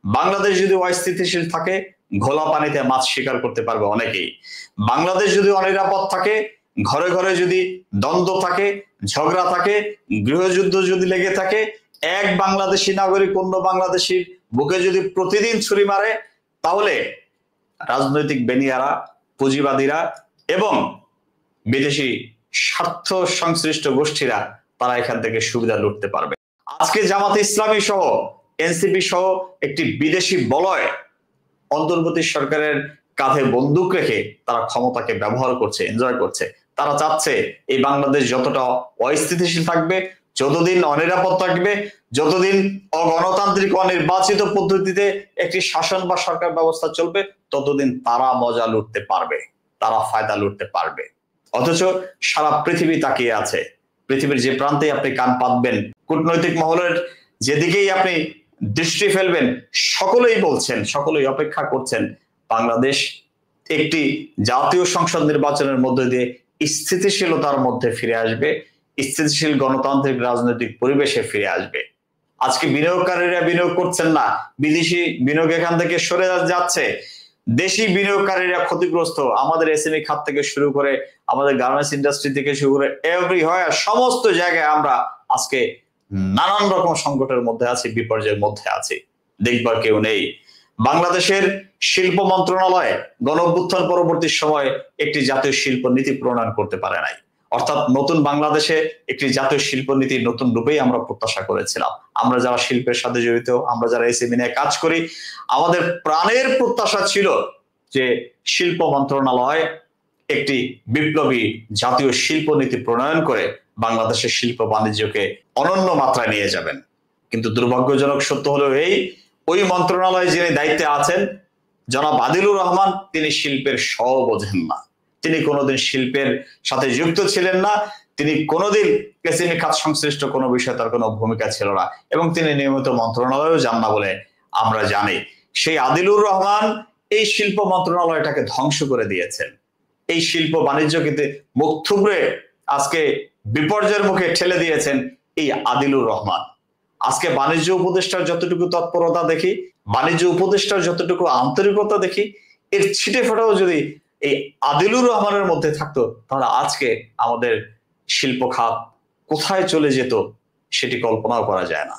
বাংলাদেশ যদি অস্থিতিশীল থাকে, ঘোলা পানিতে মাছ শিকার করতে পারবে অনেকেই। বাংলাদেশ যদি অনিরাপদ থাকে, ঘরে ঘরে যদি দ্বন্দ্ব থাকে, ঝগড়া থাকে, গৃহযুদ্ধ যদি লেগে থাকে, এক বাংলাদেশি নাগরিক অন্য বাংলাদেশির বুকে যদি প্রতিদিন ছুরি মারে, তাহলে রাজনৈতিক বেনিয়ারা, পুঁজিবাদীরা এবং বিদেশি স্বার্থ সংশ্লিষ্ট গোষ্ঠীরা তারা এখান থেকে সুবিধা লুটতে পারবে। আজকে জামাতে ইসলামী সহ এনসিপি সহ একটি বিদেশি বলয় অন্তর্বর্তী সরকারের কাঁধে বন্দুক রেখে তারা ক্ষমতাকে ব্যবহার করছে, এনজয় করছে। তারা চাচ্ছে এই বাংলাদেশ যতটা অস্থিতিশীল থাকবে, যতদিন অনিরাপদ থাকবে, যতদিন অগণতান্ত্রিক অনির্বাচিত পদ্ধতিতে একটি শাসন বা সরকার ব্যবস্থা চলবে, ততদিন তারা মজা লুটতে পারবে, তারা ফায়দা লুটতে পারবে। অথচ সারা পৃথিবী তাকিয়ে আছে। পৃথিবীর যে প্রান্তে আপনি কান পাতবেন, কূটনৈতিক মহলের যেদিকেই আপনি দৃষ্টি ফেলবেন, সকলেই বলছেন, সকলেই অপেক্ষা করছেন বাংলাদেশ একটি জাতীয় সংসদ নির্বাচনের মধ্যে দিয়ে স্থিতিশীলতার মধ্যে ফিরে আসবে, স্থিতিশীল গণতান্ত্রিক রাজনৈতিক পরিবেশে ফিরে আসবে। আজকে বিনিয়োগকারীরা বিনিয়োগ করছেন না, বিদেশি বিনিয়োগ এখান থেকে সরে যাচ্ছে, দেশি বিনিয়োগকারীরা ক্ষতিগ্রস্ত। আমাদের এসএমই খাত থেকে শুরু করে আমাদের গার্মেন্টস ইন্ডাস্ট্রি থেকে শুরু করে এভরিহোয়ার সমস্ত জায়গায় আমরা আজকে নানান রকম সংকটের মধ্যে আছি, বিপর্যয়ের মধ্যে আছি, দেখবার কেউ নেই। বাংলাদেশের শিল্প মন্ত্রণালয় গণঅভ্যুত্থান পরবর্তী সময়ে একটি জাতীয় শিল্প নীতি প্রণয়ন করতে পারে নাই। অর্থাৎ নতুন বাংলাদেশে একটি জাতীয় শিল্প নীতি নতুন রূপেই আমরা প্রত্যাশা করেছিলাম। আমরা যারা শিল্পের সাথে জড়িত, আমরা যারা এসএমই নিয়ে কাজ করি, আমাদের প্রাণের প্রত্যাশা ছিল যে শিল্প মন্ত্রণালয় একটি বিপ্লবী জাতীয় শিল্প নীতি প্রণয়ন করে বাংলাদেশের শিল্প বাণিজ্যকে অনন্য মাত্রায় নিয়ে যাবেন। কিন্তু দুর্ভাগ্যজনক সত্য হলো এই, ওই মন্ত্রণালয়ে যিনি দায়িত্বে আছেন জনাব আদিলুর রহমান, তিনি শিল্পের সও বোঝেন না, তিনি কোনোদিন শিল্পের সাথে যুক্ত ছিলেন না, তিনি কোনোদিন এসএমই খাত সংশ্লিষ্ট কোনো বিষয়ে তার কোনো ভূমিকা ছিল না, এবং তিনি নিয়মিত মন্ত্রণালয়েও যান না বলে আমরা জানি। সেই আদিলুর রহমান এই শিল্প মন্ত্রণালয়টাকে ধ্বংস করে দিয়েছেন। এই শিল্প বাণিজ্যকে মুখ থুবড়ে আজকে বিপর্যয়ের মুখে ঠেলে দিয়েছেন এই আদিলুর রহমান। আজকে বাণিজ্য উপদেষ্টার যতটুকু তৎপরতা দেখি, বাণিজ্য উপদেষ্টার যতটুকু আন্তরিকতা দেখি, এর ছিটে ফোটাও যদি এই আদিলুর রহমানের মধ্যে থাকতো, তাহলে আজকে আমাদের শিল্প খাত কোথায় চলে যেত সেটি কল্পনাও করা যায় না।